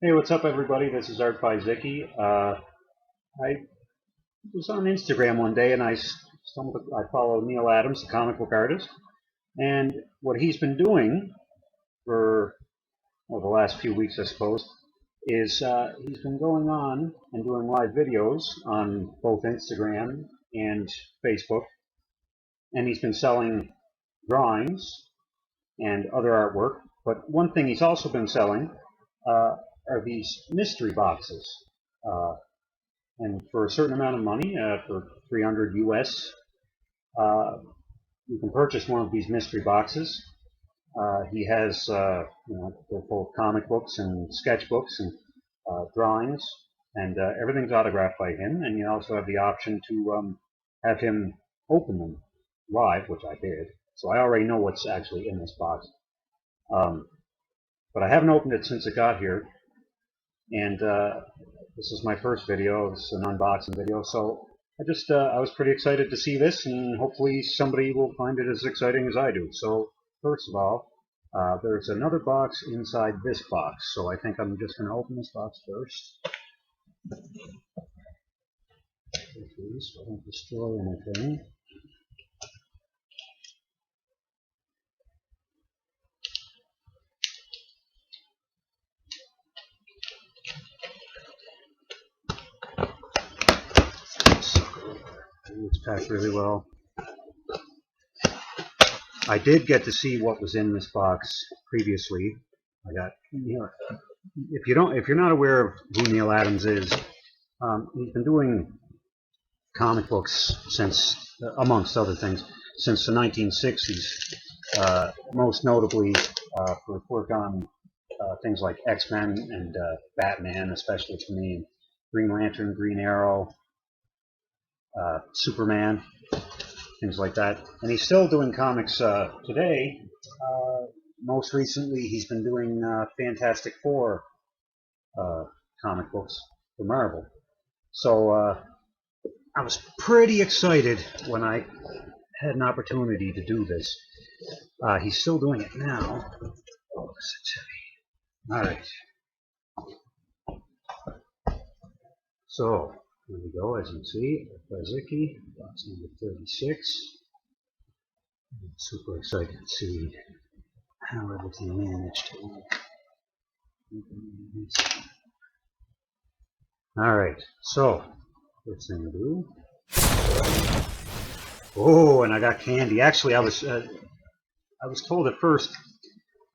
Hey, what's up, everybody? This is Art by Zicky. I was on Instagram one day and I follow Neal Adams, the comic book artist, and what he's been doing for the last few weeks, I suppose, is he's been going on and doing live videos on both Instagram and Facebook, and he's been selling drawings and other artwork. But one thing he's also been selling are these mystery boxes. Uh, and for a certain amount of money, for 300 US, you can purchase one of these mystery boxes. He has, they're full of comic books and sketchbooks and drawings, and everything's autographed by him. And you also have the option to have him open them live, which I did. So I already know what's actually in this box. But I haven't opened it since it got here, and this is my first video. This is an unboxing video, so I was pretty excited to see this, and hopefully somebody will find it as exciting as I do. So first of all, there's another box inside this box, so I think I'm just going to open this box first. Please, so I don't destroy anything. It's packed really well. I did get to see what was in this box previously. If you're not aware of who Neal Adams is, he's been doing comic books since, amongst other things, since the 1960s. Most notably for work on things like X-Men and Batman, especially for me, Green Lantern, Green Arrow, Superman, things like that. And he's still doing comics today. Most recently, he's been doing Fantastic Four comic books for Marvel. So I was pretty excited when I had an opportunity to do this. He's still doing it now. Oh, it's heavy. All right. So here we go, as you can see, Zicky, box number 36. I'm super excited to see how everything managed to. All right, so first thing to do. Oh, and I got candy. Actually, I was told at first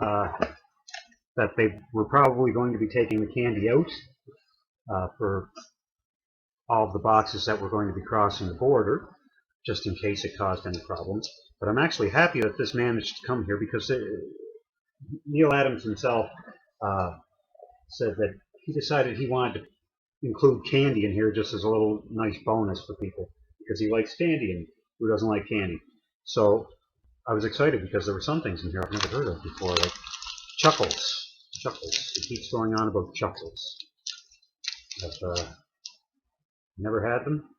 that they were probably going to be taking the candy out for all of the boxes that were going to be crossing the border, just in case it caused any problems. But I'm actually happy that this managed to come here, because Neal Adams himself said that he decided he wanted to include candy in here just as a little nice bonus for people, because he likes candy, and who doesn't like candy? So I was excited because there were some things in here I've never heard of before, like Chuckles. Chuckles. He keeps going on about Chuckles. I've never had them,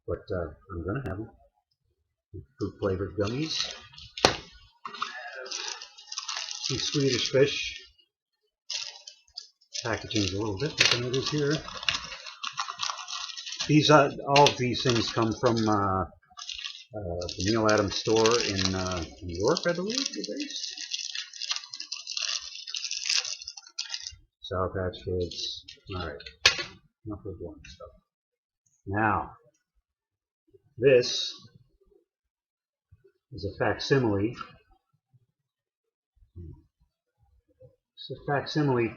but I'm going to have them. Fruit flavored gummies. Some Swedish fish. Packaging's a little different than it is here. These all of these things come from the Neal Adams store in New York, I believe, they're based. Sour Patch Kids. All right, enough of boring stuff. Now, this is a facsimile. It's a facsimile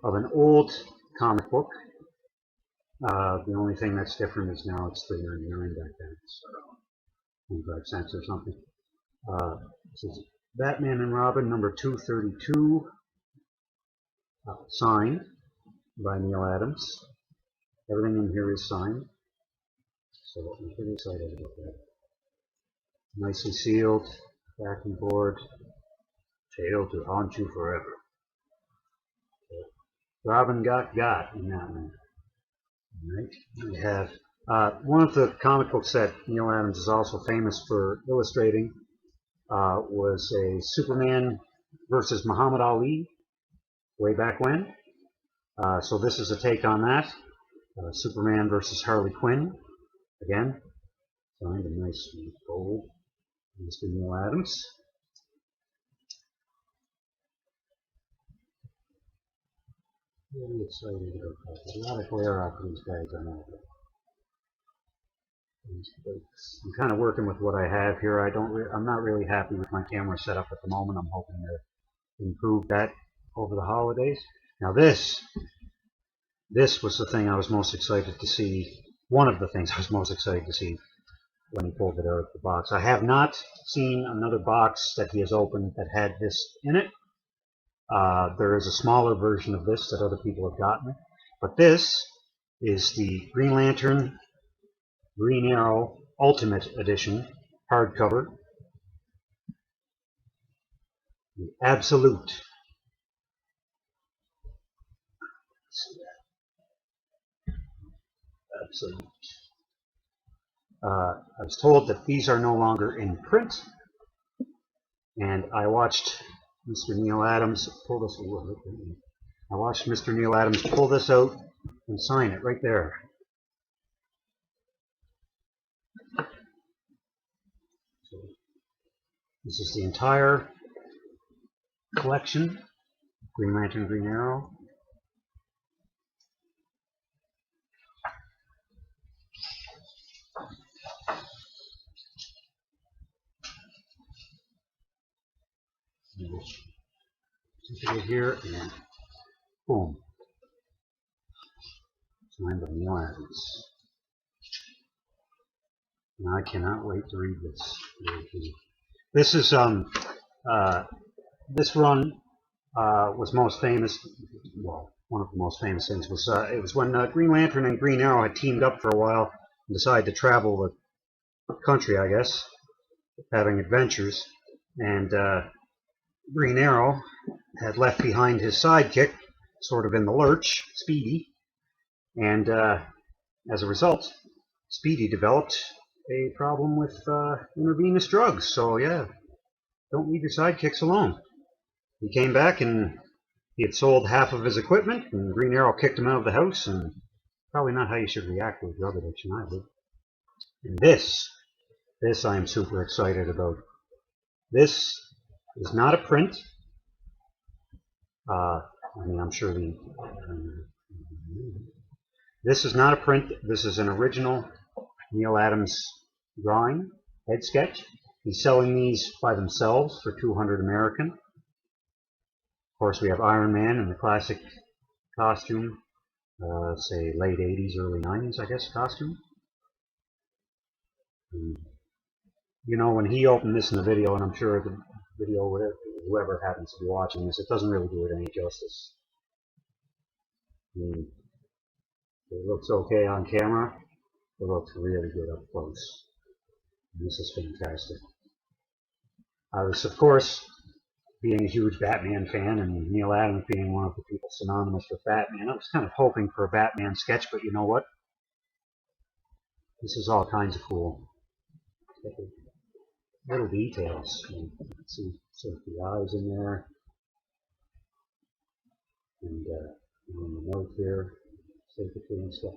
of an old comic book. The only thing that's different is now it's $3.99 back then, so 25 cents or something. This is Batman and Robin number 232, signed by Neal Adams. Everything in here is signed, so I'm pretty excited about that. Nicely sealed, backing board, tale to haunt you forever. Robin got in that one. Right. We have one of the comic books that Neal Adams is also famous for illustrating was a Superman versus Muhammad Ali way back when. So this is a take on that. Superman versus Harley Quinn. Again, signed a nice gold, Mr. Neal Adams. Really excited about that. There's a lot of glare off these guys on that. I'm kind of working with what I have here. I'm not really happy with my camera setup at the moment. I'm hoping to improve that over the holidays. Now this was the thing I was most excited to see. One of the things I was most excited to see when he pulled it out of the box. I have not seen another box that he has opened that had this in it. There is a smaller version of this that other people have gotten. But this is the Green Lantern Green Arrow Ultimate Edition hardcover. The Absolute. Absolute. I was told that these are no longer in print, and I watched Mr. Neal Adams pull this. I watched Mr. Neal Adams pull this out and sign it right there. So this is the entire collection: Green Lantern, Green Arrow. Take it here and boom. Signed by Neal Adams. And I cannot wait to read this. This is this run was most famous. Well, one of the most famous things was it was when Green Lantern and Green Arrow had teamed up for a while and decided to travel the country, I guess, having adventures. And Green Arrow had left behind his sidekick, sort of in the lurch, Speedy, and as a result, Speedy developed a problem with intravenous drugs. So yeah, don't leave your sidekicks alone. He came back and he had sold half of his equipment, and Green Arrow kicked him out of the house, and probably not how you should react to a drug addiction either. And this I am super excited about. This is not a print. I mean, I'm sure this is not a print. This is an original Neal Adams drawing, head sketch. He's selling these by themselves for $200 American. Of course, we have Iron Man in the classic costume, say late 80s, early 90s, I guess, costume. And, you know, when he opened this in the video, and I'm sure the video, whoever happens to be watching this, it doesn't really do it any justice. I mean, it looks okay on camera. It looks really good up close. And this is fantastic. I was, of course, being a huge Batman fan, and Neal Adams being one of the people synonymous with Batman, I was kind of hoping for a Batman sketch, but you know what? This is all kinds of cool. Little details. You can see the eyes in there. And on the note here, sympathy and stuff.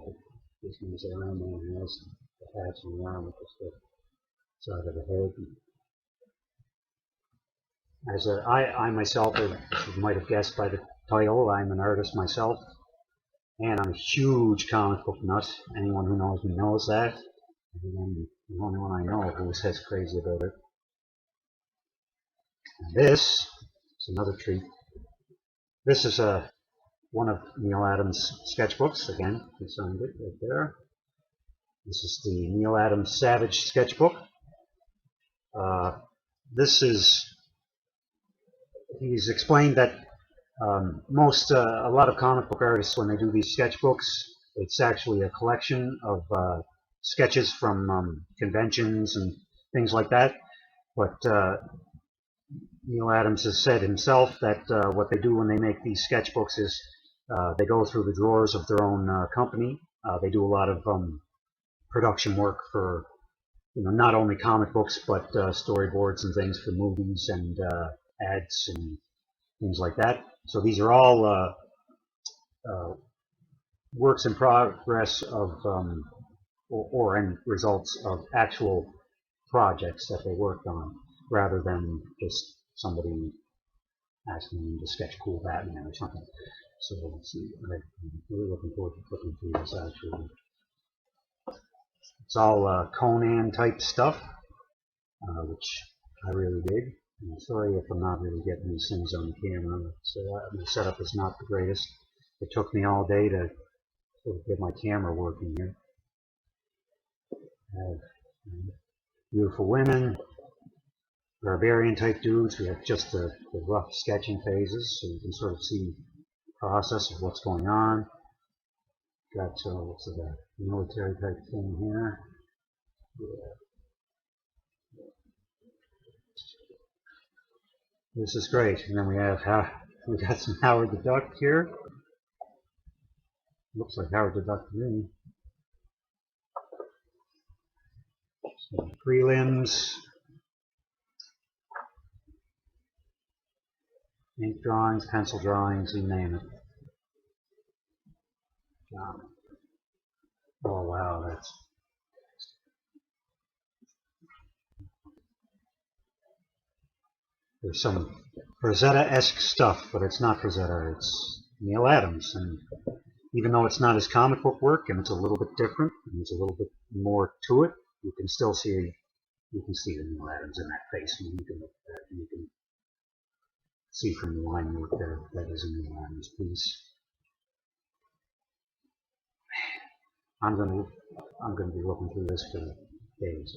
This one's Iron Man has the patch on the arm with the side of the head. As I myself, as you might have guessed by the title, I'm an artist myself, and I'm a huge comic book nut. Anyone who knows me knows that. The only one I know who says crazy about it. And this is another treat. This is one of Neal Adams' sketchbooks. Again, he signed it right there. This is the Neal Adams Savage sketchbook. This is, he's explained that a lot of comic book artists, when they do these sketchbooks, it's actually a collection of sketches from conventions and things like that. But Neal Adams has said himself that what they do when they make these sketchbooks is they go through the drawers of their own company. They do a lot of production work for, you know, not only comic books, but storyboards and things for movies and ads and things like that. So these are all works in progress of or end results of actual projects that they worked on, rather than just somebody asking them to sketch cool Batman or something. So let's see. I'm really looking forward to flipping through this. Actually, it's all Conan type stuff, which I really dig. I'm sorry if I'm not really getting these things on the camera. So the setup is not the greatest. It took me all day to sort of get my camera working here. I have beautiful women, barbarian type dudes. We have just the rough sketching phases, so you can sort of see the process of what's going on. Got what's that military type thing here. Yeah. This is great. And then we got some Howard the Duck here. Looks like Howard the Duck to me. Some prelims, ink drawings, pencil drawings, you name it. Oh wow, that's there's some Frazetta-esque stuff, but it's not Frazetta. It's Neal Adams, and even though it's not his comic book work and it's a little bit different and there's a little bit more to it, you can still see the Neal Adams in that face. And you can see from the line work there that is a Neal Adams piece. I'm going to be looking through this for days,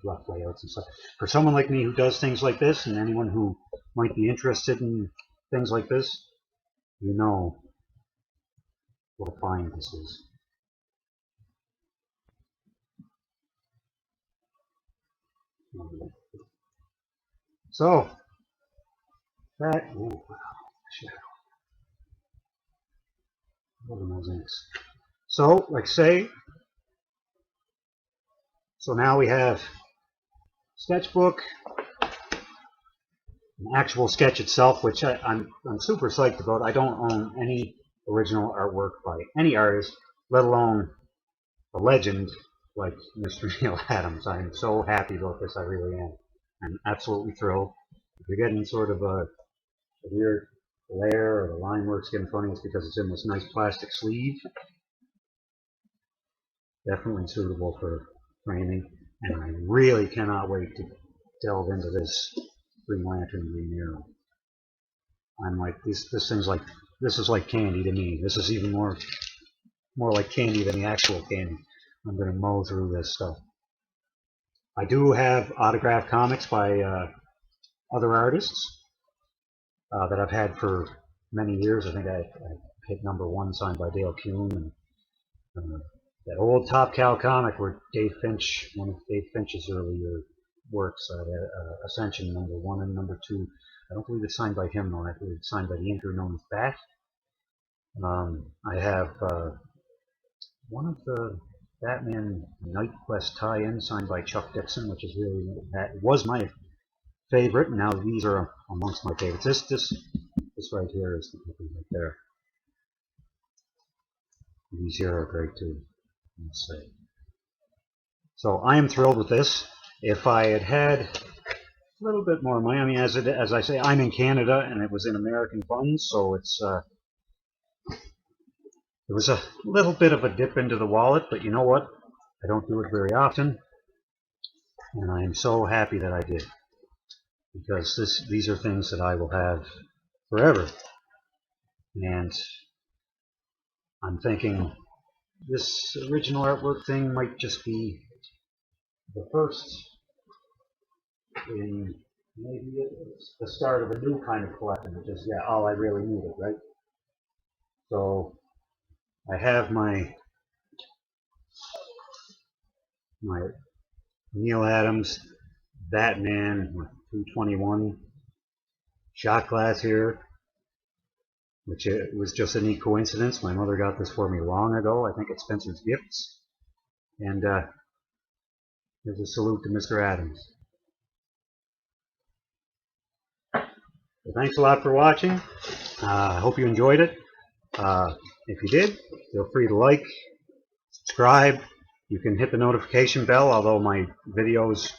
rough layouts and stuff. For someone like me who does things like this, and anyone who might be interested in things like this, you know what a find this is. So that what are those inks? So, like say, so now we have sketchbook, an actual sketch itself, which I'm super psyched about. I don't own any original artwork by any artist, let alone a legend like Mr. Neal Adams. I'm so happy about this, I really am. I'm absolutely thrilled. If you're getting sort of a weird layer or the line work's getting funny, it's because it's in this nice plastic sleeve. Definitely suitable for framing, and I really cannot wait to delve into this Green Lantern Green Arrow. I'm like, this thing's like, this is like candy to me. This is even more like candy than the actual candy. I'm going to mow through this stuff. I do have autographed comics by other artists that I've had for many years. I think I hit #1 signed by Dale Kuhn, and that old Top Cow comic where Dave Finch, one of Dave Finch's earlier works, Ascension #1 and #2. I don't believe it's signed by him though. I believe it's signed by the inker known as Bat. I have one of the Batman Night Quest tie-ins signed by Chuck Dixon, which is really, that was my favorite, and now these are amongst my favorites. This right here is the right there. These here are great too. Let's see. So I am thrilled with this. If I had had a little bit more money, I mean, as I say, I'm in Canada and it was in American funds, so it's it was a little bit of a dip into the wallet, but you know what? I don't do it very often, and I am so happy that I did, because these are things that I will have forever. And I'm thinking this original artwork thing might just be the first in maybe the start of a new kind of collection, which is, yeah, all I really needed, right? So I have my Neal Adams Batman 221 shot glass here, which it was just a neat coincidence. My mother got this for me long ago, I think at Spencer's Gifts. And there's a salute to Mr. Adams. So thanks a lot for watching. I hope you enjoyed it. If you did, feel free to like, subscribe. You can hit the notification bell, although my videos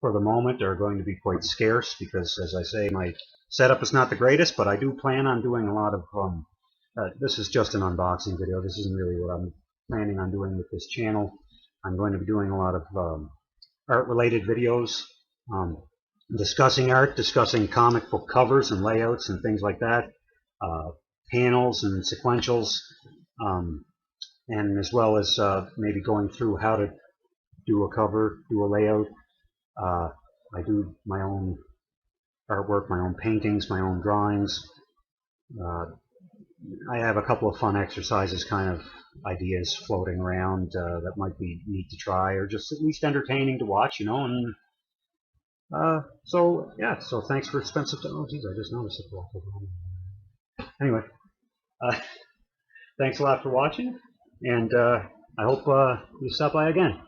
for the moment are going to be quite scarce because, as I say, my setup is not the greatest, but I do plan on doing a lot of this is just an unboxing video. This isn't really what I'm planning on doing with this channel. I'm going to be doing a lot of art-related videos, discussing art, discussing comic book covers and layouts and things like that, panels and sequentials, and as well as maybe going through how to do a cover, do a layout. I do my own artwork, my own paintings, my own drawings. I have a couple of fun exercises, kind of ideas floating around that might be neat to try, or just at least entertaining to watch, you know. And so yeah, so thanks for spending some time. Oh geez, I just noticed it. Anyway, thanks a lot for watching, and I hope you stop by again.